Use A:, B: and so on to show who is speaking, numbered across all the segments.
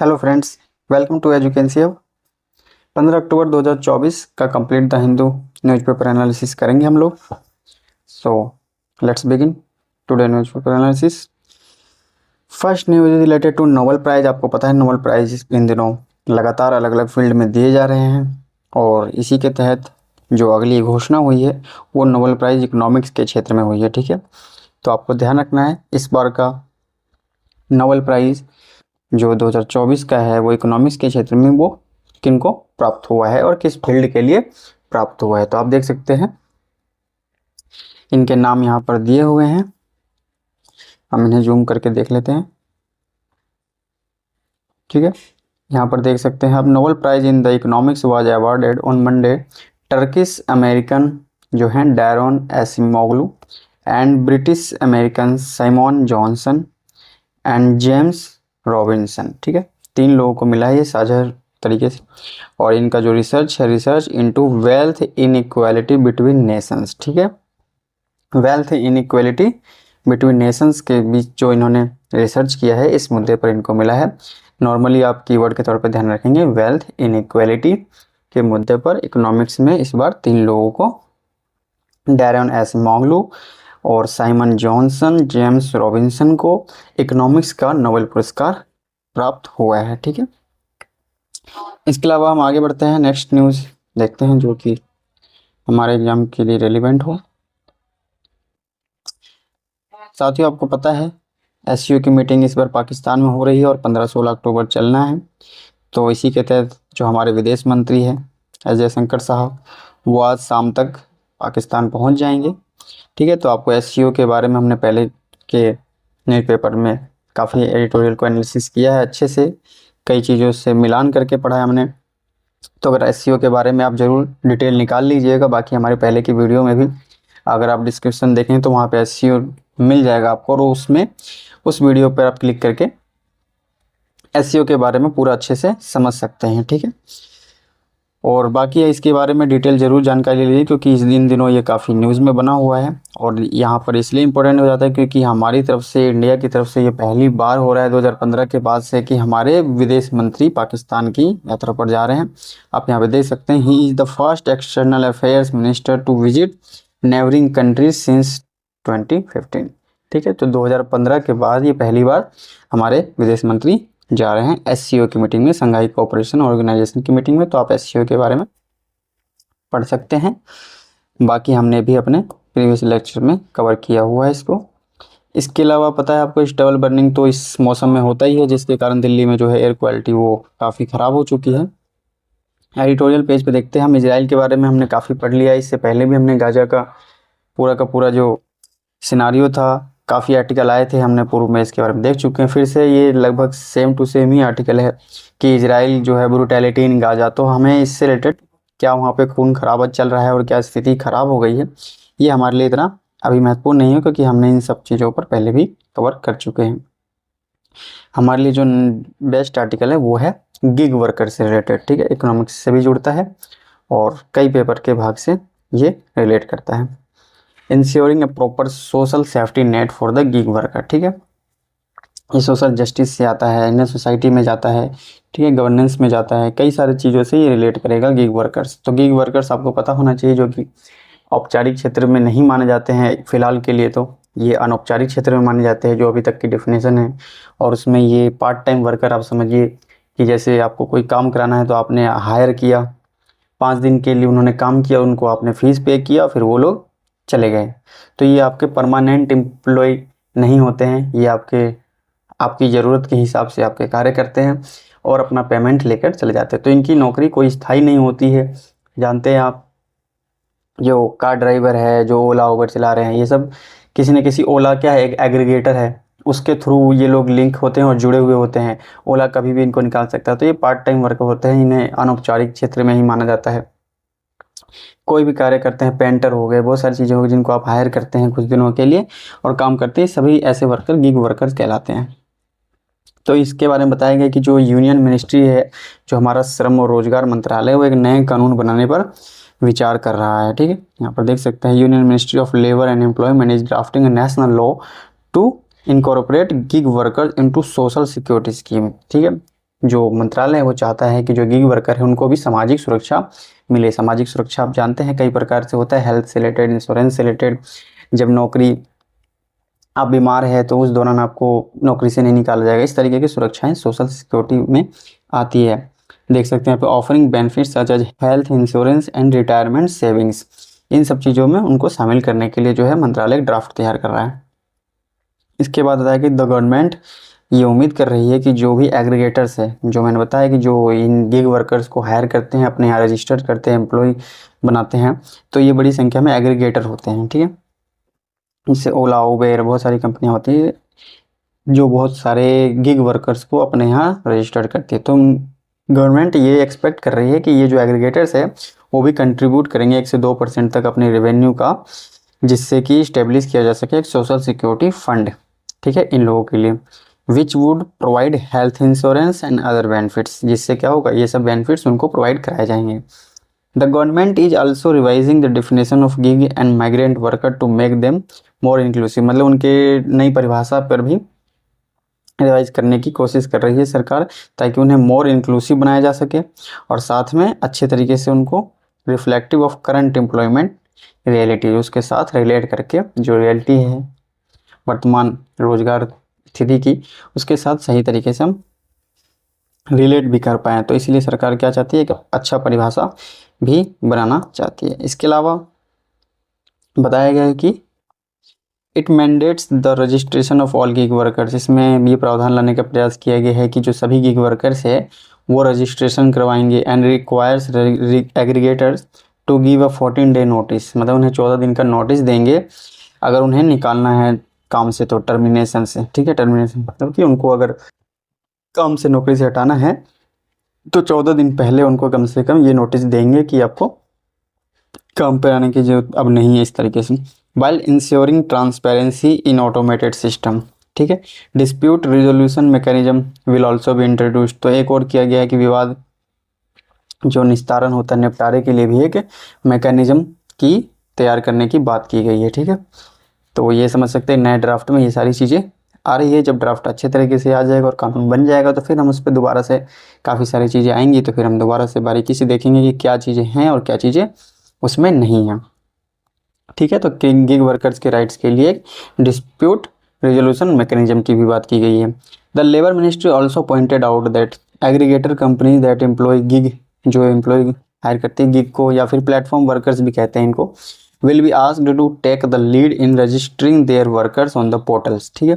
A: Hello friends, welcome to Educency Hub. 15 October 2024 का complete the Hindu newspaper analysis करेंगे हम लोग। So let's begin today newspaper analysis. First news is related to Nobel prize. आपको पता है Nobel prize इन दिनों लगातार अलग अलग फील्ड में दिए जा रहे हैं और इसी के तहत जो अगली घोषणा हुई है वो नोबेल प्राइज इकोनॉमिक्स के क्षेत्र में हुई है। ठीक है, तो आपको ध्यान रखना है इस बार का नोबेल प्राइज जो 2024 का है वो इकोनॉमिक्स के क्षेत्र में वो किनको प्राप्त हुआ है और किस फील्ड के लिए प्राप्त हुआ है। तो आप देख सकते हैं इनके नाम यहाँ पर दिए हुए हैं, हम इन्हें जूम करके देख लेते हैं। ठीक है, यहाँ पर देख सकते हैं आप Nobel prize in the economics was awarded on Monday Turkish American जो हैं Daron Acemoglu and British American Simon Johnson and James Robinson. ठीक है, 3 लोगों को मिला है ये साझा तरीके से और इनका जो रिसर्च है research into wealth inequality between Nations. ठीक है, वेल्थ इनइक्वालिटी बिटवीन नेशंस के बीच जो इन्होंने रिसर्च किया है इस मुद्दे पर इनको मिला है। नॉर्मली आप कीवर्ड के तौर पर ध्यान रखेंगे वेल्थ इनइक्वालिटी के मुद्दे पर इकोनॉमिक्स में इस बार 3 लोगों को डैरोन एसिमोग्लू और साइमन जॉनसन जेम्स रॉबिन्सन को इकोनॉमिक्स का नोबेल पुरस्कार प्राप्त हुआ है। ठीक है, इसके अलावा हम आगे बढ़ते हैं, नेक्स्ट न्यूज़ देखते हैं जो कि हमारे एग्जाम के लिए रेलिवेंट हो। साथियों आपको पता है एससीओ की मीटिंग इस बार पाकिस्तान में हो रही है और 15-16 अक्टूबर चलना है। तो इसी के तहत जो हमारे विदेश मंत्री हैं एस जयशंकर साहब वो आज शाम तक पाकिस्तान पहुंच जाएंगे। ठीक है, तो आपको एससीओ के बारे में हमने पहले के न्यूज़पेपर में काफ़ी एडिटोरियल को एनालिसिस किया है, अच्छे से कई चीज़ों से मिलान करके पढ़ा है हमने। तो अगर एससीओ के बारे में आप ज़रूर डिटेल निकाल लीजिएगा, बाकी हमारे पहले की वीडियो में भी अगर आप डिस्क्रिप्शन देखें तो वहाँ पे एससीओ मिल जाएगा आपको और उसमें उस वीडियो पर आप क्लिक करके एससीओ के बारे में पूरा अच्छे से समझ सकते हैं। ठीक है, और बाकी इसके बारे में डिटेल ज़रूर जानकारी लीजिए क्योंकि इस दिनों ये काफ़ी न्यूज़ में बना हुआ है और यहाँ पर इसलिए इम्पोर्टेंट हो जाता है क्योंकि हमारी तरफ से इंडिया की तरफ से ये पहली बार हो रहा है 2015 के बाद से कि हमारे विदेश मंत्री पाकिस्तान की यात्रा पर जा रहे हैं। आप यहाँ पे देख सकते हैं he is the first external affairs minister to visit neighbouring countries since 2015। ठीक है, तो 2015 के बाद ये पहली बार हमारे विदेश मंत्री जा रहे हैं एससीओ की मीटिंग में, संघाई कोऑपरेशन ऑर्गेनाइजेशन की मीटिंग में। तो आप एससीओ के बारे में पढ़ सकते हैं, बाकी हमने भी अपने प्रीवियस लेक्चर में कवर किया हुआ है इसको। इसके अलावा पता है आपको डबल बर्निंग तो इस मौसम में होता ही है जिसके कारण दिल्ली में जो है एयर क्वालिटी वो काफ़ी ख़राब हो चुकी है। एडिटोरियल पेज पे देखते हैं हम इजराइल के बारे में हमने काफ़ी पढ़ लिया, इससे पहले भी हमने गाजा का पूरा जो सिनारियो था काफ़ी आर्टिकल आए थे, हमने पूर्व में इसके बारे में देख चुके हैं। फिर से ये लगभग सेम टू सेम ही आर्टिकल है कि इजराइल जो है ब्रूटैलिटी इन गाजा, तो हमें इससे रिलेटेड क्या वहाँ पे खून खराबा चल रहा है और क्या स्थिति खराब हो गई है ये हमारे लिए इतना अभी महत्वपूर्ण नहीं है क्योंकि हमने इन सब चीज़ों पर पहले भी कवर कर चुके हैं। हमारे लिए जो बेस्ट आर्टिकल है वो है गिग वर्कर से रिलेटेड। ठीक है, इकोनॉमिक्स से भी जुड़ता है और कई पेपर के भाग से ये रिलेट करता है। Ensuring A proper social safety net for the gig worker. ठीक है, ये सोशल जस्टिस से आता है, इंडियन सोसाइटी में जाता है, ठीक है, गवर्नेंस में जाता है, कई सारी चीज़ों से ये रिलेट करेगा गिग वर्कर्स। तो गिग वर्कर्स आपको पता होना चाहिए जो कि औपचारिक क्षेत्र में नहीं माने जाते हैं फिलहाल के लिए, तो ये अनौपचारिक क्षेत्र में माने जाते हैं जो अभी तक की डेफिनेशन है। और उसमें ये पार्ट टाइम वर्कर आप समझिए कि जैसे आपको कोई काम कराना है तो आपने हायर किया, 5 दिन के लिए उन्होंने काम किया, उनको आपने फीस पे किया, फिर वो लोग चले गए। तो ये आपके परमानेंट एम्प्लॉय नहीं होते हैं, ये आपकी ज़रूरत के हिसाब से आपके कार्य करते हैं और अपना पेमेंट लेकर चले जाते हैं। तो इनकी नौकरी कोई स्थायी नहीं होती है। जानते हैं आप जो कार ड्राइवर है, जो ओला उबर चला रहे हैं, ये सब किसी न किसी, ओला क्या है एक एग्रीगेटर है, उसके थ्रू ये लोग लिंक होते हैं और जुड़े हुए होते हैं। ओला कभी भी इनको निकाल सकता है। तो ये पार्ट टाइम वर्कर होते हैं, इन्हें अनौपचारिक क्षेत्र में ही माना जाता है। कोई भी कार्य करते हैं, पेंटर हो गए, बहुत सारी चीज़ें हो गई जिनको आप हायर करते हैं कुछ दिनों के लिए और काम करते हैं, सभी ऐसे वर्कर गिग वर्कर्स कहलाते हैं। तो इसके बारे में बताया गया कि जो यूनियन मिनिस्ट्री है, जो हमारा श्रम और रोजगार मंत्रालय, वो एक नए कानून बनाने पर विचार कर रहा है। ठीक है, यहाँ पर देख सकते हैं union ministry of labour and employment is drafting a national law to incorporate gig workers into social security scheme. ठीक है, जो मंत्रालय है वो चाहता है कि जो गिग वर्कर है उनको भी सामाजिक सुरक्षा मिले। सामाजिक सुरक्षा आप जानते हैं कई प्रकार से होता है, हेल्थ से रिलेटेड, इंश्योरेंस से रिलेटेड। जब नौकरी आप बीमार है तो उस दौरान आपको नौकरी से नहीं निकाला जाएगा। इस तरीके की सुरक्षाएं सोशल सिक्योरिटी में आती है। देख सकते हैं यहाँ पे offering benefits such as health insurance and retirement savings. इन सब चीज़ों में उनको शामिल करने के लिए जो है मंत्रालय ड्राफ्ट तैयार कर रहा है। इसके बाद बताया कि द गवर्नमेंट ये उम्मीद कर रही है कि जो भी एग्रीगेटर्स है, जो मैंने बताया कि जो इन गिग वर्कर्स को हायर करते हैं, अपने यहाँ रजिस्टर करते हैं, एम्प्लॉय बनाते हैं, तो ये बड़ी संख्या में एग्रीगेटर होते हैं। ठीक है, जैसे ओला, उबेर, बहुत सारी कंपनियां होती है जो बहुत सारे गिग वर्कर्स को अपने यहाँ रजिस्टर्ड करती है। तो गवर्नमेंट ये एक्सपेक्ट कर रही है कि ये जो एग्रीगेटर्स है वो भी कंट्रीब्यूट करेंगे 1 से 2% तक अपने रेवेन्यू का, जिससे कि इस्टेब्लिश किया जा सके एक सोशल सिक्योरिटी फंड। ठीक है, इन लोगों के लिए, which would provide health insurance and other benefits, जिससे क्या होगा, ये सब बेनिफिट्स उनको प्रोवाइड कराए जाएंगे। The government is also revising the definition of gig and migrant worker to make them more inclusive. मतलब उनके नई परिभाषा पर भी रिवाइज करने की कोशिश कर रही है सरकार, ताकि उन्हें मोर इंक्लूसिव बनाया जा सके और साथ में अच्छे तरीके से उनको reflective of current employment reality, उसके साथ रिलेट करके जो रियलिटी है वर्तमान रोजगार स्थिति की, उसके साथ सही तरीके से हम रिलेट भी कर पाएँ। तो इसलिए सरकार क्या चाहती है कि अच्छा परिभाषा भी बनाना चाहती है। इसके अलावा बताया गया है कि it mandates the registration of all gig workers. इसमें ये प्रावधान लाने का प्रयास किया गया है कि जो सभी गिग वर्कर्स है वो रजिस्ट्रेशन करवाएंगे, and requires aggregators to give a 14-day notice. मतलब उन्हें 14 दिन का नोटिस देंगे अगर उन्हें निकालना है काम से, तो टर्मिनेशन से। ठीक है, टर्मिनेशन मतलब कि उनको अगर काम से, नौकरी से हटाना है तो 14 दिन पहले उनको कम से कम ये नोटिस देंगे कि आपको काम पर आने की जरूरत अब नहीं है, इस तरीके से। While ensuring transparency in automated system. ठीक है, dispute resolution mechanism will also be introduced. तो एक और किया गया है कि विवाद जो निस्तारण होता है, निपटारे के लिए भी एक मैकेनिज्म की तैयार करने की बात की गई है। ठीक है, तो ये समझ सकते हैं नए ड्राफ्ट में ये सारी चीज़ें आ रही है। जब ड्राफ्ट अच्छे तरीके से आ जाएगा और कानून बन जाएगा तो फिर हम उस पर दोबारा से काफ़ी सारी चीज़ें आएंगी, तो फिर हम दोबारा से बारीकी से देखेंगे कि क्या चीज़ें हैं और क्या चीज़ें उसमें नहीं हैं। ठीक है, तो गिग वर्कर्स के राइट्स के लिए एक डिस्प्यूट रेजोल्यूशन मैकेनिज्म की भी बात की गई है। The labour ministry also pointed out that aggregator company that employ gig, जो एम्प्लॉय हायर करते हैं गिग को, या फिर प्लेटफॉर्म वर्कर्स भी कहते हैं इनको, will be asked to take the lead in registering their workers on the portals. ठीक है,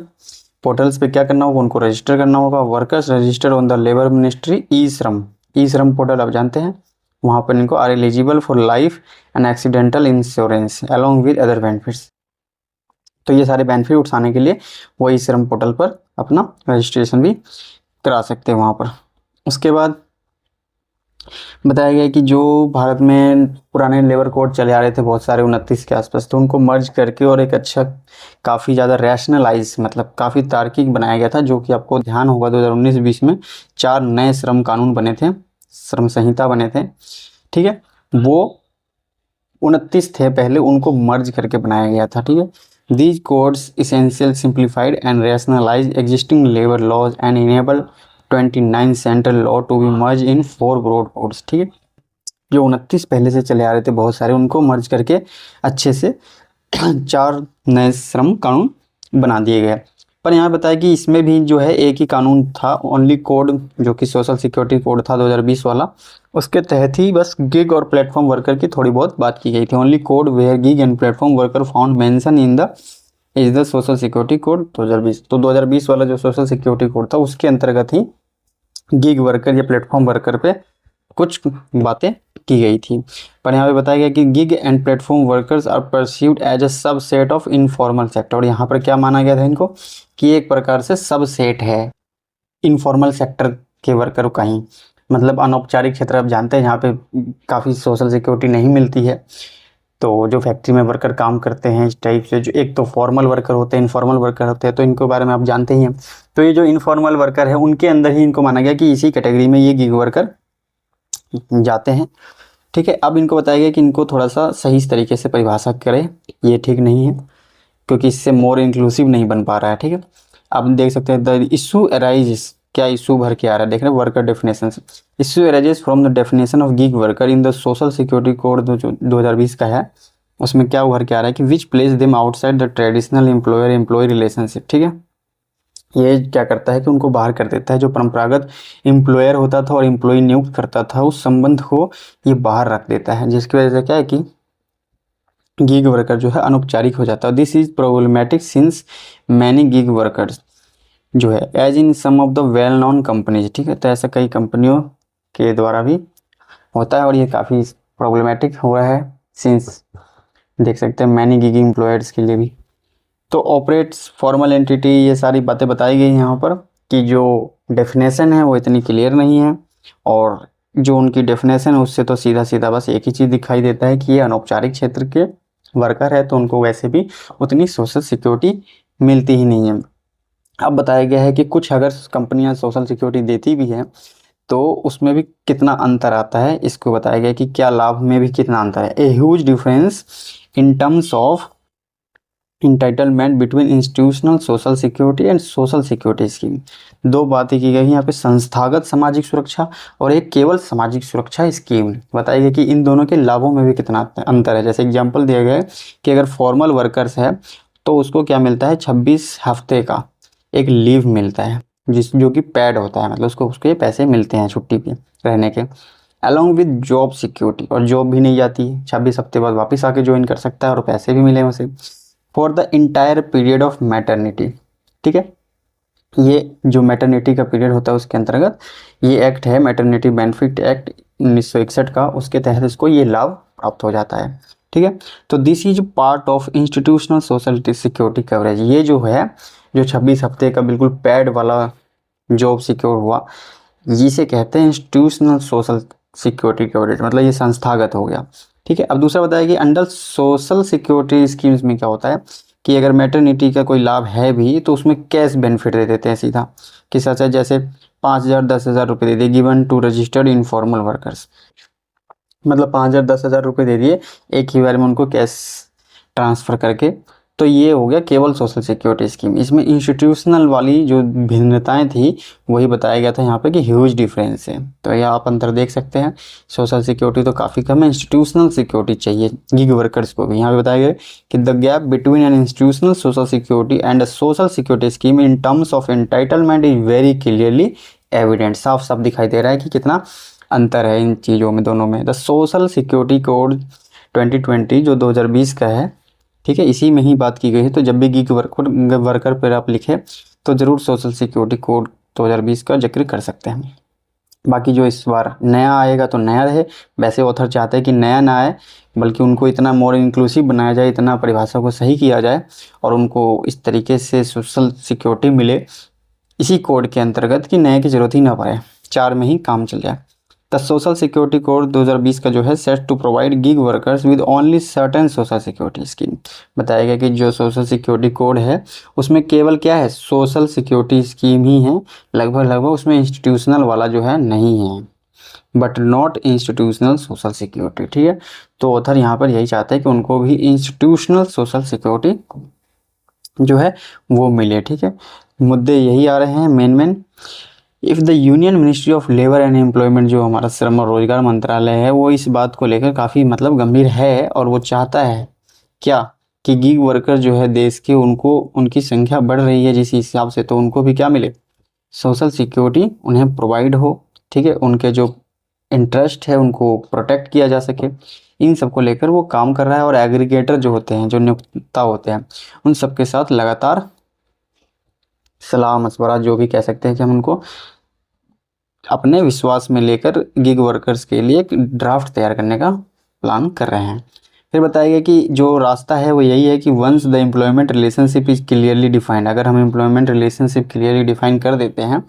A: पोर्टल्स पे क्या करना होगा, उनको रजिस्टर करना होगा। Workers register on the labour ministry e Shram, e श्रम पोर्टल आप जानते हैं, वहाँ पर इनको are eligible for life and accidental insurance along with other benefits. तो ये सारे बेनिफिट उठाने के लिए वो ई श्रम पोर्टल पर अपना रजिस्ट्रेशन भी करा सकते हैं वहाँ पर। उसके बाद बताया गया कि जो भारत में पुराने लेबर कोड चले आ रहे थे बहुत सारे 29 के आसपास, तो उनको मर्ज करके और एक अच्छा काफ़ी ज़्यादा रैशनलाइज, मतलब काफ़ी तार्किक बनाया गया था। जो कि आपको ध्यान होगा 2019-20 में 4 नए श्रम कानून बने थे, श्रम संहिता बने थे। ठीक है, वो 29 थे पहले, उनको मर्ज करके बनाया गया था। ठीक है, these codes essential simplified and rationalise existing labour laws and enable 29 central law to be merge in 4 broad codes. ठीक है, जो 29 पहले से चले आ रहे थे बहुत सारे, उनको मर्ज करके अच्छे से 4 नए श्रम कानून बना दिए गए। पर यहाँ बताया कि इसमें भी जो है एक ही कानून था, ओनली कोड, जो कि सोशल सिक्योरिटी कोड था 2020 वाला, उसके तहत ही बस गिग और प्लेटफॉर्म वर्कर की थोड़ी बहुत बात की गई थी। Only code where gig and platform worker found mention in the is the social security code 2020। तो 2020 वाला जो सोशल सिक्योरिटी कोड था उसके अंतर्गत ही गिग वर्कर या प्लेटफॉर्म वर्कर पे कुछ बातें की गई थी। पर यहाँ पे बताया गया कि gig and platform workers are perceived as a subset of informal sector. और यहाँ पर क्या माना गया था इनको, कि एक प्रकार से सबसेट है इनफॉर्मल सेक्टर के वर्कर का ही, मतलब अनौपचारिक क्षेत्र। आप जानते हैं यहाँ पे काफ़ी सोशल सिक्योरिटी नहीं मिलती है। तो जो फैक्ट्री में वर्कर काम करते हैं इस टाइप से, जो एक तो फॉर्मल वर्कर होते हैं, इनफॉर्मल वर्कर होते हैं, तो इनके बारे में आप जानते ही हैं। तो ये जो इनफॉर्मल वर्कर है उनके अंदर ही इनको माना गया कि इसी कैटेगरी में ये गिग वर्कर जाते हैं। ठीक है, अब इनको बताया गया कि इनको थोड़ा सा सही तरीके से परिभाषा करें, ये ठीक नहीं है क्योंकि इससे मोर इंक्लूसिव नहीं बन पा रहा है। ठीक है, आप देख सकते हैं द इशू अराइजेस क्या इशू भर के आ रहा है, देख रहे हैं वर्कर डेफिनेशन से। Issue arises from the definition of gig worker in the social security code जो 2020 का है, उसमें क्या उभर के आ रहा है कि which place them outside the traditional employer employ relationship. ठीक है, ये क्या करता है कि उनको बाहर कर देता है, जो परंपरागत एम्प्लॉयर होता था और एम्प्लॉय नियुक्त करता था उस संबंध को ये बाहर रख देता है, जिसकी वजह से क्या है कि गिग वर्कर जो है अनौपचारिक हो जाता है। This is problematic since many gig workers जो है as in some of the well known companies. ठीक है, तो ऐसा कई कंपनियों के द्वारा भी होता है और ये काफ़ी प्रॉब्लमेटिक हुआ है सिंस, देख सकते हैं मैनी गिग एम्प्लॉयर्स के लिए भी। तो ऑपरेट्स फॉर्मल एंटिटी, ये सारी बातें बताई गई यहाँ पर कि जो डेफिनेशन है वो इतनी क्लियर नहीं है, और जो उनकी डेफिनेशन है उससे तो सीधा सीधा बस एक ही चीज़ दिखाई देता है कि ये अनौपचारिक क्षेत्र के वर्कर है, तो उनको वैसे भी उतनी सोशल सिक्योरिटी मिलती ही नहीं है। अब बताया गया है कि कुछ अगर कंपनियां सोशल सिक्योरिटी देती भी हैं तो उसमें भी कितना अंतर आता है, इसको बताया गया कि क्या लाभ में भी कितना अंतर है। A huge difference in terms of entitlement between institutional social security and social security scheme. दो बातें की गई यहाँ पे, संस्थागत सामाजिक सुरक्षा और एक केवल सामाजिक सुरक्षा स्कीम। बताई गई कि इन दोनों के लाभों में भी कितना अंतर है। जैसे एग्जांपल दिया गया है कि अगर फॉर्मल वर्कर्स है तो उसको क्या मिलता है, 26 हफ्ते का एक लीव मिलता है जो कि पैड होता है, मतलब उसके पैसे मिलते हैं छुट्टी पे रहने के, अलॉन्ग विद जॉब सिक्योरिटी, और जॉब भी नहीं जाती है, 26 हफ्ते बाद वापस आके ज्वाइन कर सकता है और पैसे भी मिले उसे for the entire period of maternity. ठीक है, ये जो मैटरनिटी का पीरियड होता है उसके अंतर्गत ये एक्ट है, मैटरनिटी बेनिफिट एक्ट 1961 का, उसके तहत इसको ये लाभ प्राप्त हो जाता है। ठीक है, तो this is part of institutional social security coverage. ये जो है, जो 26 हफ्ते का बिल्कुल पैड वाला जॉब सिक्योर हुआ, जिसे कहते हैं इंस्टीट्यूशनल सोशल सिक्योरिटी कवरेज, मतलब ये संस्थागत हो गया। ठीक है, अब दूसरा बताया कि अंडर सोशल सिक्योरिटी स्कीम्स में क्या होता है कि अगर मैटरनिटी का कोई लाभ है भी तो उसमें कैश बेनिफिट दे देते हैं सीधा, कि सच है जैसे 5,000 10,000 रुपये दे दिए given to registered informal workers, मतलब 5,000 10,000 रुपये दे दिए एक ही बार में उनको कैश ट्रांसफ़र करके। तो ये हो गया केवल सोशल सिक्योरिटी स्कीम। इसमें इंस्टीट्यूशनल वाली जो भिन्नताएं थी वही बताया गया था यहाँ पे कि ह्यूज डिफरेंस है। तो ये आप अंतर देख सकते हैं, सोशल सिक्योरिटी तो काफ़ी कम है, इंस्टीट्यूशनल सिक्योरिटी चाहिए गिग वर्कर्स को भी। यहाँ पे बताया गया कि the gap between an institutional social security and a social security scheme in terms of entitlement is very clearly evident. साफ साफ दिखाई दे रहा है कि कितना अंतर है इन चीज़ों में दोनों में। द सोशल सिक्योरिटी कोड 2020 जो 2020 का है, ठीक है, इसी में ही बात की गई है। तो जब भी गिग वर्कर पर आप लिखे तो ज़रूर सोशल सिक्योरिटी कोड 2020 का जिक्र कर सकते हैं। बाकी जो इस बार नया आएगा तो नया रहे, वैसे ऑथर चाहते हैं कि नया ना आए बल्कि उनको इतना मोर इंक्लूसिव बनाया जाए, इतना परिभाषा को सही किया जाए और उनको इस तरीके से सोशल सिक्योरिटी मिले इसी कोड के अंतर्गत कि नए की ज़रूरत ही ना पड़े, 4 में ही काम चल जाए। द सोशल सिक्योरिटी कोड 2020 का जो है set to provide gig workers with only certain social security scheme. बताया गया कि जो सोशल सिक्योरिटी कोड है उसमें केवल क्या है, सोशल सिक्योरिटी स्कीम ही है, लगभग उसमें इंस्टीट्यूशनल वाला जो है नहीं है, but not institutional social security. ठीक है, तो ऑथर यहाँ पर यही चाहते हैं कि उनको भी इंस्टीट्यूशनल सोशल सिक्योरिटी जो है वो मिले। ठीक है, मुद्दे यही आ रहे हैं main. If the union ministry of labour and employment, जो हमारा श्रम और रोजगार मंत्रालय है, वो इस बात को लेकर काफ़ी मतलब गंभीर है और वो चाहता है क्या कि गिग वर्कर जो है देश के, उनको उनकी संख्या बढ़ रही है जिस हिसाब से, तो उनको भी क्या मिले, सोशल सिक्योरिटी उन्हें प्रोवाइड हो। ठीक है, उनके जो इंटरेस्ट है उनको प्रोटेक्ट किया जा सके, इन सब को लेकर वो काम कर रहा है। और एग्रीगेटर जो होते हैं, जो नियोक्ता होते हैं, उन सबके साथ लगातार सलाह मशवरा, जो भी कह सकते हैं कि हम उनको अपने विश्वास में लेकर गिग वर्कर्स के लिए एक ड्राफ्ट तैयार करने का प्लान कर रहे हैं। फिर बताया गया कि जो रास्ता है वो यही है कि once the employment relationship is clearly defined, अगर हम एम्प्लॉयमेंट रिलेशनशिप क्लियरली डिफाइन कर देते हैं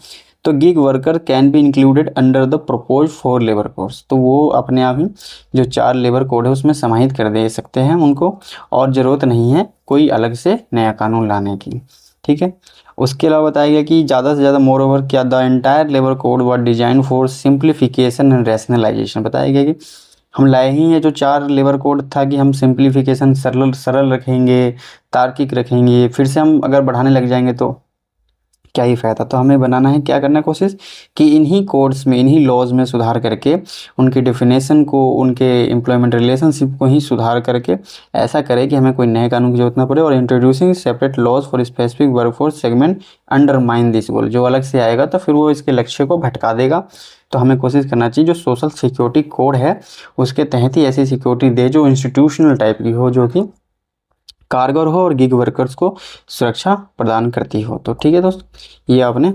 A: तो gig worker can be included under the propose 4 labour codes, तो वो अपने आप ही जो 4 लेबर कोड है उसमें समाहित कर दे सकते हैं उनको, और ज़रूरत नहीं है कोई अलग से नया कानून लाने की। ठीक है, उसके अलावा बताया गया कि ज़्यादा से ज़्यादा मोर ओवर क्या the entire labour code was design for simplification and rationalisation. बताया गया कि हम लाए ही हैं जो 4 लेबर कोड था कि हम सिंप्लीफिकेशन सरल रखेंगे, तार्किक रखेंगे, फिर से हम अगर बढ़ाने लग जाएंगे तो क्या ही फ़ायदा। तो हमें बनाना है, क्या करना है कोशिश कि इन्हीं कोड्स में, इन्हीं लॉज में सुधार करके उनकी डेफिनेशन को, उनके एम्प्लॉयमेंट रिलेशनशिप को ही सुधार करके ऐसा करें कि हमें कोई नए कानून की जरूरत ना पड़े। और introducing separate laws for specific workforce segment undermine this goal, जो अलग से आएगा तो फिर वो इसके लक्ष्य को भटका देगा। तो हमें कोशिश करना चाहिए जो सोशल सिक्योरिटी कोड है उसके तहत ही ऐसी सिक्योरिटी दे जो इंस्टीट्यूशनल टाइप की हो, जो कि कारगर हो और गिग वर्कर्स को सुरक्षा प्रदान करती हो। तो ठीक है दोस्त, ये आपने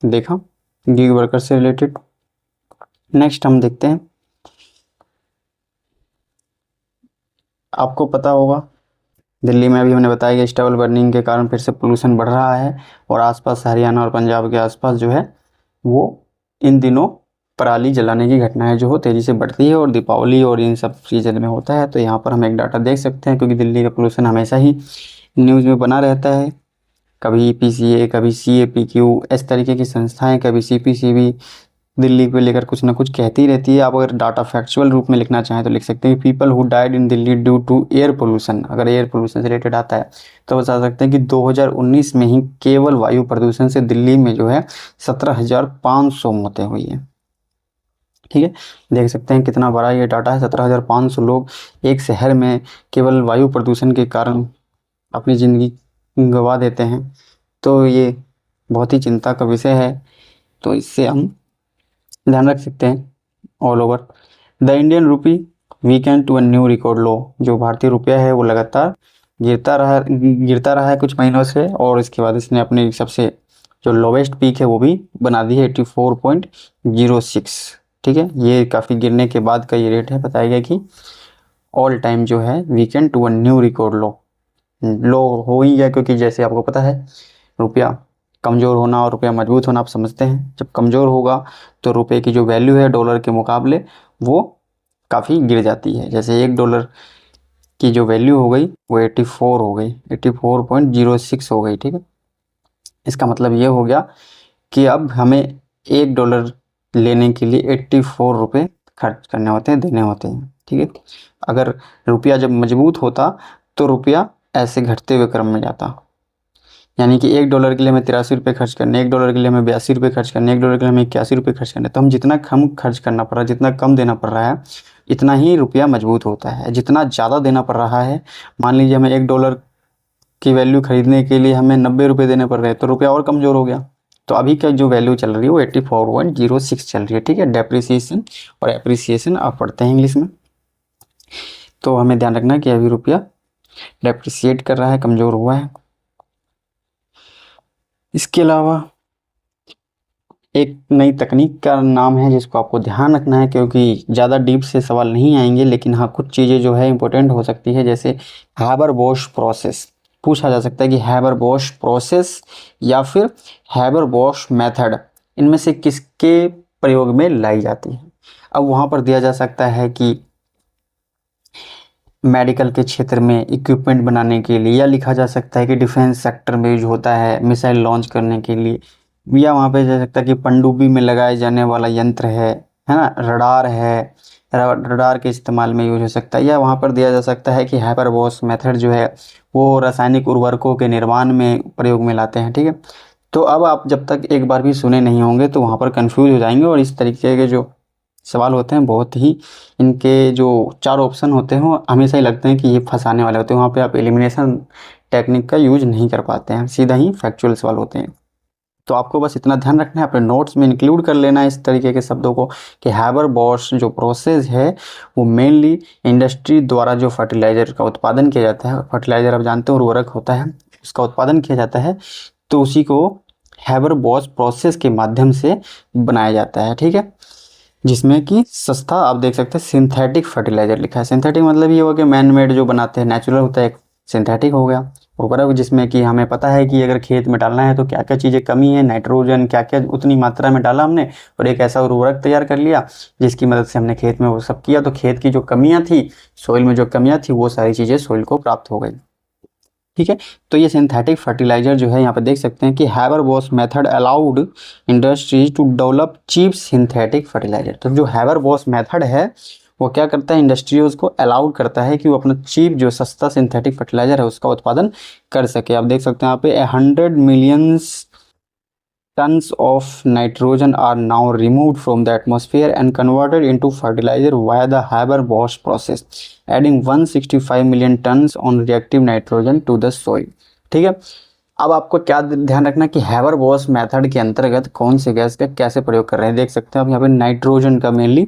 A: देखा गिग वर्कर्स से रिलेटेड। नेक्स्ट हम देखते हैं, आपको पता होगा दिल्ली में अभी हमने बताया कि स्टबल बर्निंग के कारण फिर से पोल्यूशन बढ़ रहा है और आसपास हरियाणा और पंजाब के आसपास जो है वो इन दिनों पराली जलाने की घटनाएं जो हो तेज़ी से बढ़ती है और दीपावली और इन सब सीजन में होता है। तो यहाँ पर हम एक डाटा देख सकते हैं, क्योंकि दिल्ली का पोल्यूशन हमेशा ही न्यूज़ में बना रहता है। कभी पीसीए, कभी सीएपीक्यू, इस तरीके की संस्थाएं, कभी सीपीसीबी दिल्ली को लेकर कुछ ना कुछ कहती रहती है। आप अगर डाटा फैक्चुअल रूप में लिखना चाहें तो लिख सकते हैं people who died in Delhi due to air pollution. अगर एयर पोल्यूशन से रिलेटेड आता है तो बता सकते हैं कि 2019 में ही केवल वायु प्रदूषण से दिल्ली में जो है 17,500 मौतें हुई हैं। ठीक है, देख सकते हैं कितना बड़ा ये डाटा है। 17,500 लोग एक शहर में केवल वायु प्रदूषण के कारण अपनी ज़िंदगी गंवा देते हैं। तो ये बहुत ही चिंता का विषय है। तो इससे हम ध्यान रख सकते हैं all over. The Indian rupee weakened to a new record low, जो भारतीय रुपया है वो लगातार गिरता रहा है कुछ महीनों से, और इसके बाद इसने अपनी सबसे जो लोवेस्ट पीक है वो भी बना दी है 84.06। ठीक है, ये काफ़ी गिरने के बाद का ये रेट है। बताया गया कि ऑल टाइम जो है weakened to a new record low हो ही गया, क्योंकि जैसे आपको पता है रुपया कमज़ोर होना और रुपया मजबूत होना आप समझते हैं। जब कमज़ोर होगा तो रुपए की जो वैल्यू है डॉलर के मुकाबले वो काफ़ी गिर जाती है। जैसे $1 की जो वैल्यू हो गई वो 84 हो गई, 84.06 हो गई। ठीक है, इसका मतलब ये हो गया कि अब हमें $1 लेने के लिए 84 रुपये खर्च करने होते हैं, देने होते हैं। ठीक है, अगर रुपया जब मजबूत होता तो रुपया ऐसे घटते हुए क्रम में जाता, यानी कि $1 के लिए हमें 83 रुपये खर्च करने, $1 के लिए हमें 82 रुपये खर्च करने, $1 के लिए हमें 81 रुपये खर्च करने। तो हम जितना कम खर्च करना पड़ रहा है, जितना कम देना पड़ रहा है, इतना ही रुपया मजबूत होता है। जितना ज़्यादा देना पड़ रहा है, मान लीजिए हमें $1 की वैल्यू खरीदने के लिए हमें 90 रुपये देने पड़ रहे हैं, तो रुपया और कमज़ोर हो गया। तो अभी का जो वैल्यू चल रही है वो 84.06 चल रही है। ठीक है, डेप्रिसिएशन और एप्रिसिएशन आप पढ़ते हैं इंग्लिश में। तो हमें ध्यान रखना है कि अभी रुपया डेप्रिसिएट कर रहा है, कमज़ोर हुआ है। इसके अलावा एक नई तकनीक का नाम है जिसको आपको ध्यान रखना है, क्योंकि ज़्यादा डीप से सवाल नहीं आएंगे, लेकिन हाँ कुछ चीज़ें जो है इंपॉर्टेंट हो सकती है। जैसे हैबर-बोश प्रोसेस पूछा जा सकता है कि हैबर-बोश प्रोसेस या फिर हैबर-बोश मेथड इनमें से किसके प्रयोग में लाई जाती है। अब वहाँ पर दिया जा सकता है कि मेडिकल के क्षेत्र में इक्विपमेंट बनाने के लिए, या लिखा जा सकता है कि डिफेंस सेक्टर में यूज होता है मिसाइल लॉन्च करने के लिए, या वहाँ पे जा सकता है कि पनडुब्बी में लगाए जाने वाला यंत्र है ना, रडार है, रडार के इस्तेमाल में यूज हो सकता है। या वहाँ पर दिया जा सकता है कि हाइपरबॉश मेथड जो है वो रासायनिक उर्वरकों के निर्माण में प्रयोग में लाते हैं। ठीक है, तो अब आप जब तक एक बार भी सुने नहीं होंगे तो वहाँ पर कन्फ्यूज हो जाएंगे, और इस तरीके के जो सवाल होते हैं बहुत ही, इनके जो 4 ऑप्शन होते हैं वो हमेशा ही लगते हैं कि ये फंसाने वाले होते हैं। वहाँ पे आप एलिमिनेशन टेक्निक का यूज नहीं कर पाते हैं, सीधा ही फैक्चुअल सवाल होते हैं। तो आपको बस इतना ध्यान रखना है, अपने नोट्स में इंक्लूड कर लेना है इस तरीके के शब्दों को कि हैबर-बोश जो प्रोसेस है वो मेनली इंडस्ट्री द्वारा जो फर्टिलाइज़र का उत्पादन किया जाता है, फर्टिलाइज़र आप जानते हो उर्वरक होता है, उसका उत्पादन किया जाता है, तो उसी को हैबर-बोश प्रोसेस के माध्यम से बनाया जाता है। ठीक है, जिसमें कि सस्ता, आप देख सकते हैं सिंथेटिक फर्टिलाइज़र लिखा है। सिंथेटिक मतलब ये होगा कि मैन मेड जो बनाते हैं, नेचुरल होता है, सिंथेटिक हो गया उर्वरक, जिसमें कि हमें पता है कि अगर खेत में डालना है तो क्या क्या चीज़ें कमी है, नाइट्रोजन क्या क्या उतनी मात्रा में डाला हमने, और एक ऐसा उर्वरक तैयार कर लिया जिसकी मदद से हमने खेत में वो सब किया, तो खेत की जो कमियां थी, सोइल में जो कमियां थी, वो सारी चीज़ें सोइल को प्राप्त हो गई। ठीक है, तो ये सिंथेटिक फर्टिलाइजर जो है यहाँ पे देख सकते हैं कि Haber Bosch method allowed industries to develop cheap synthetic fertiliser. तो जो हैबर-बोश मेथड है वो क्या करता है, इंडस्ट्रीज को अलाउड करता है कि वो अपना चीप जो सस्ता सिंथेटिक फर्टिलाइजर है उसका उत्पादन कर सके। आप देख सकते हैं यहाँ पे 100 millions tons of nitrogen are now removed from the atmosphere and converted into fertilizer via the Haber-Bosch process, adding 165 million tons on reactive nitrogen to the soil। ठीक है, अब आपको क्या ध्यान रखना कि हैबर-बॉश मेथड के अंतर्गत कौन से गैस का कैसे प्रयोग कर रहे हैं। देख सकते हैं आप यहाँ पे नाइट्रोजन का मेनली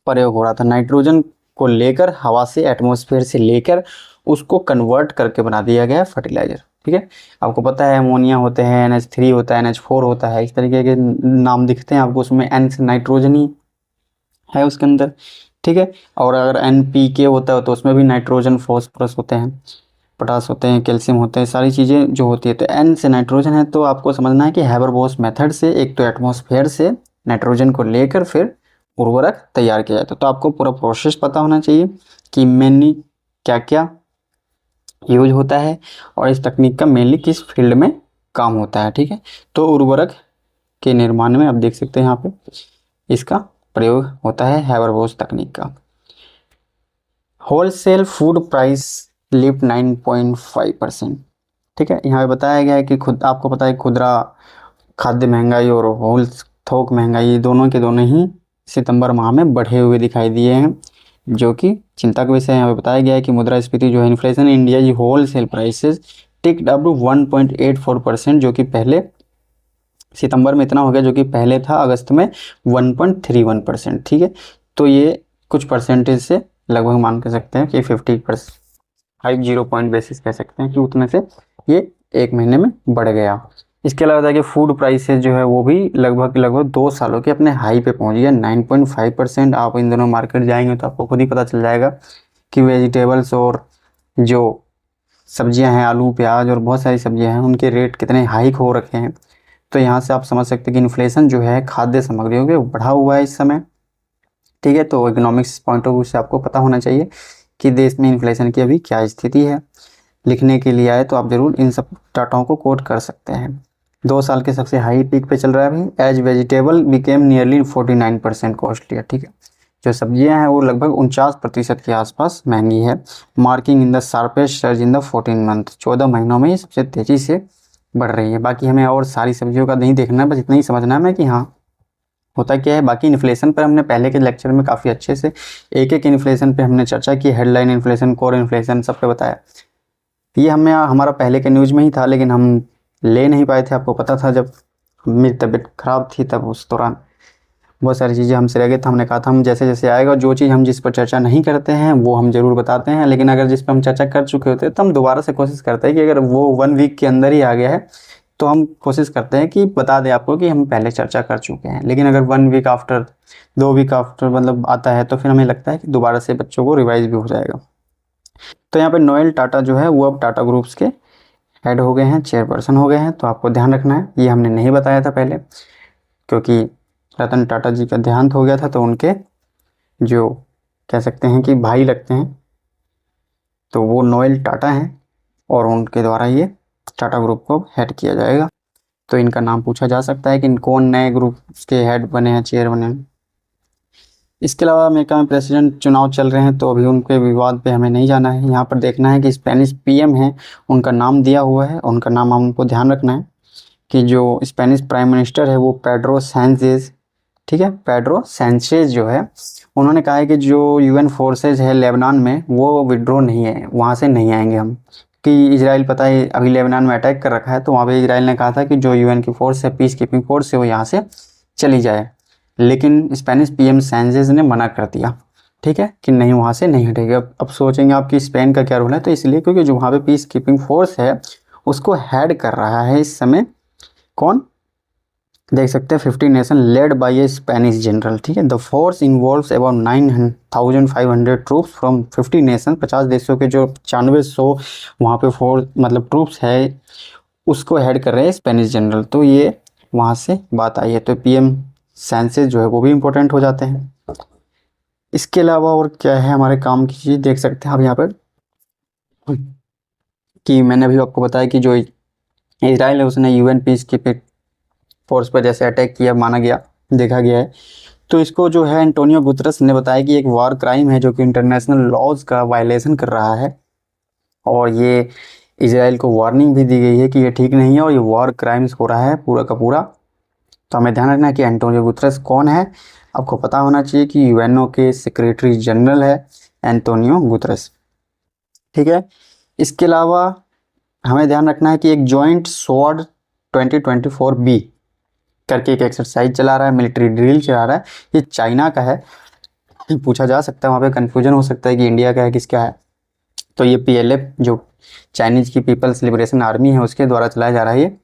A: प्रयोग हो रहा था। नाइट्रोजन को लेकर हवा से, एटमॉस्फेयर से लेकर उसको कन्वर्ट करके बना दिया गया फर्टिलाइजर। ठीक है, आपको पता है अमोनिया होते हैं, NH3 होता है, NH4 होता है, इस तरीके के नाम दिखते हैं आपको, उसमें N से नाइट्रोजन ही है उसके अंदर। ठीक है, और अगर NPK होता है तो उसमें भी नाइट्रोजन, फॉस्फोरस होते हैं, पोटास होते हैं, कैल्शियम होते हैं, सारी चीज़ें जो होती है। तो N से नाइट्रोजन है, तो आपको समझना है कि हैबर-बॉश मेथड से एक तो एटमॉस्फेयर से नाइट्रोजन को लेकर फिर उर्वरक तैयार किया जाता है। तो आपको पूरा प्रोसेस पता होना चाहिए कि मेनली क्या क्या यूज होता है और इस तकनीक का मेनली किस फील्ड में काम होता है। ठीक है, तो उर्वरक के निर्माण में आप देख सकते हैं यहाँ पे इसका प्रयोग होता है हैबर-बॉश तकनीक का। Wholesale food price lift 9.5%। ठीक है, यहाँ पे बताया गया है कि खुद आपको पता है खुदरा खाद्य महंगाई और होल थोक महंगाई दोनों के दोनों ही सितंबर माह में बढ़े हुए दिखाई दिए हैं, जो कि चिंता का विषय है। यहाँ पे बताया गया है कि मुद्रास्फीति जो है, इन्फ्लेशन इंडिया जी wholesale prices ticked up to 1.84%, जो कि पहले सितंबर में इतना हो गया, जो कि पहले था अगस्त में 1.31%। ठीक है, तो ये कुछ परसेंटेज से लगभग मान कर सकते हैं कि 50 पॉइंट बेसिस कह सकते हैं कि उतने से ये एक महीने में बढ़ गया। इसके अलावा कि फूड प्राइसेस जो है वो भी लगभग 2 सालों के अपने हाई पे पहुंच गया 9.5%। आप इन दोनों मार्केट जाएंगे तो आपको खुद ही पता चल जाएगा कि वेजिटेबल्स और जो सब्जियां हैं, आलू, प्याज और बहुत सारी सब्जियां हैं, उनके रेट कितने हाइक हो रखे हैं। तो यहाँ से आप समझ सकते हैं कि इन्फ्लेशन जो है खाद्य सामग्रियों के बढ़ा हुआ है इस समय। ठीक है, तो इकोनॉमिक्स पॉइंट ऑफ व्यू से आपको पता होना चाहिए कि देश में इन्फ्लेशन की अभी क्या स्थिति है। लिखने के लिए आए तो आप जरूर इन सब डाटाओं को कोट कर सकते हैं। 2 साल के सबसे हाई पीक पे चल रहा है अभी। As vegetable became nearly 49% costly है। ठीक है, जो सब्जियां हैं वो लगभग 49% के आसपास महंगी है। Marking in the sharpest surge in the 14 month, 14 महीनों में ये सबसे तेजी से बढ़ रही है। बाकी हमें और सारी सब्जियों का नहीं देखना है, बस इतना ही समझना है कि हाँ होता क्या है। बाकी इन्फ्लेशन पर हमने पहले के लेक्चर में काफ़ी अच्छे से एक एक इन्फ्लेशन पे हमने चर्चा की, हेडलाइन इन्फ्लेशन, कोर इन्फ्लेशन, सब पे बताया। ये हमें हमारा पहले के न्यूज़ में ही था, लेकिन हम ले नहीं पाए थे। आपको पता था जब मेरी तबीयत ख़राब थी तब उस दौरान बहुत सारी चीज़ें हमसे रह गई, तो हमने कहा था हम जैसे जैसे आएगा, जो चीज़ हम जिस पर चर्चा नहीं करते हैं वो हम ज़रूर बताते हैं, लेकिन अगर जिस पर हम चर्चा कर चुके होते हैं तो हम दोबारा से कोशिश करते हैं कि अगर वो 1 वीक के अंदर ही आ गया है तो हम कोशिश करते हैं कि बता दें आपको कि हम पहले चर्चा कर चुके हैं। लेकिन अगर 1 वीक आफ्टर, 2 वीक आफ्टर मतलब आता है तो फिर हमें लगता है कि दोबारा से बच्चों को रिवाइज भी हो जाएगा। तो यहाँ पे नोएल टाटा जो है वो अब टाटा ग्रुप्स के हेड हो गए हैं, चेयरपर्सन हो गए हैं। तो आपको ध्यान रखना है, ये हमने नहीं बताया था पहले, क्योंकि रतन टाटा जी का देहांत हो गया था, तो उनके जो कह सकते हैं कि भाई लगते हैं, तो वो नोएल टाटा हैं और उनके द्वारा ये टाटा ग्रुप को हेड किया जाएगा। तो इनका नाम पूछा जा सकता है कि कौन नए ग्रुप के हेड बने हैं, चेयर बने हैं। इसके अलावा अमेरिका में प्रेसिडेंट चुनाव चल रहे हैं, तो अभी उनके विवाद पे हमें नहीं जाना है। यहाँ पर देखना है कि स्पेनिश PM है, उनका नाम दिया हुआ है, उनका नाम हमको ध्यान रखना है कि जो स्पेनिश प्राइम मिनिस्टर है वो पेड्रो सैंचेज। ठीक है, पेड्रो सैंचेज जो है उन्होंने कहा है कि जो UN फोर्सेज है लेबनान में वो विड्रॉ नहीं है, वहाँ से नहीं आएंगे हम, कि इजराइल पता है अभी लेबनान में अटैक कर रखा है, तो वहाँ पे इजराइल ने कहा था कि जो UN की फोर्स है, पीस कीपिंग फोर्स है, वो यहाँ से चली जाए। लेकिन स्पेनिश PM सैंचेज ने मना कर दिया। ठीक है, कि नहीं वहाँ से नहीं हटेगा। अब सोचेंगे आप कि स्पेन का क्या रोल है, तो इसलिए क्योंकि जो वहाँ पे पीस कीपिंग फोर्स है उसको हेड कर रहा है इस समय कौन, देख सकते हैं 50 nation led by A Spanish general. ठीक है, the force involves about 9,500 troops from 50 nation, 50 देशों के जो 9500 वहाँ पे फोर्स मतलब ट्रूप्स है उसको हेड कर रहे हैं स्पेनिश जनरल। तो ये वहाँ से बात आई है। तो PM सैंचेज जो है वो भी इम्पोर्टेंट हो जाते हैं। इसके अलावा और क्या है हमारे काम की चीज़, देख सकते हैं आप यहाँ पर कि मैंने अभी आपको बताया कि जो इजराइल है उसने UN पीस कीपिंग फोर्स पर जैसे अटैक किया माना गया, देखा गया है। तो इसको जो है एंटोनियो गुतरस ने बताया कि एक वॉर क्राइम है जो कि इंटरनेशनल लॉज का वायलेशन कर रहा है, और ये इजराइल को वार्निंग भी दी गई है कि ये ठीक नहीं है और ये वॉर क्राइम्स हो रहा है पूरा का पूरा। तो हमें ध्यान रखना है कि एंटोनियो गुतरस कौन है। आपको पता होना चाहिए कि यूएनओ के सेक्रेटरी जनरल है एंटोनियो गुतरस, ठीक है। इसके अलावा हमें ध्यान रखना है कि एक जॉइंट स्वॉर्ड 2024B करके एक एक्सरसाइज चला रहा है, मिलिट्री ड्रिल चला रहा है, ये चाइना का है। पूछा जा सकता है, वहाँ पे कन्फ्यूजन हो सकता है कि इंडिया का है किसका है। तो ये PLF जो चाइनीज की पीपल्स लिबरेशन आर्मी है उसके द्वारा चलाया जा रहा है, ये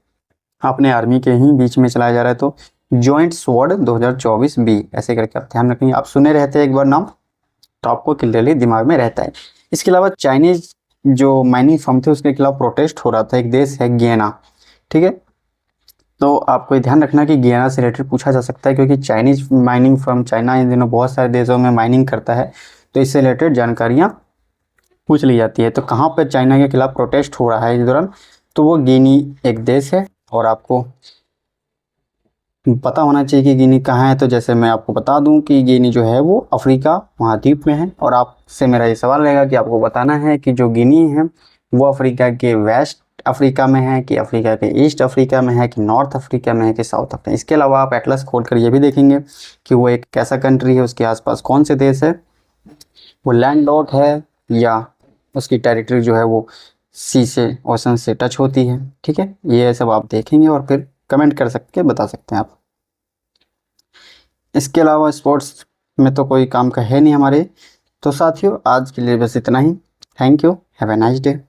A: अपने आर्मी के ही बीच में चलाया जा रहा है। तो जॉइंट स्वॉर्ड 2024B ऐसे करके आप ध्यान रखेंगे। आप सुने रहते हैं एक बार नाम तो आपको क्लियरली दिमाग में रहता है। इसके अलावा चाइनीज जो माइनिंग फर्म थे उसके खिलाफ प्रोटेस्ट हो रहा था, एक देश है गियाना, ठीक है। तो आपको ये ध्यान रखना कि गियाना से रिलेटेड पूछा जा सकता है, क्योंकि Chinese mining firm, China in दिनों बहुत सारे देशों में माइनिंग करता है, तो इससे रिलेटेड जानकारियाँ पूछ ली जाती है। तो कहाँ पर चाइना के खिलाफ प्रोटेस्ट हो रहा है इस दौरान, तो वो गिनी एक देश है और आपको पता होना चाहिए कि गिनी कहाँ है। तो जैसे मैं आपको बता दूं कि गिनी जो है वो अफ्रीका महाद्वीप में है, और आपसे मेरा ये सवाल रहेगा कि आपको बताना है कि जो गिनी है वो अफ्रीका के वेस्ट अफ्रीका में है कि अफ्रीका के ईस्ट अफ्रीका में है कि नॉर्थ अफ्रीका में है कि साउथ अफ्रीका। इसके अलावा आप एटलस खोल कर ये भी देखेंगे कि वो एक कैसा कंट्री है, उसके आसपास कौन से देश है, वो लैंड लॉक है या उसकी टेरिटरी जो है वो सी से ओशन से टच होती है, ठीक है। ये सब आप देखेंगे और फिर कमेंट कर सकते बता सकते हैं आप। इसके अलावा स्पोर्ट्स में तो कोई काम का है नहीं हमारे। तो साथियों आज के लिए बस इतना ही। Thank you, have a nice day.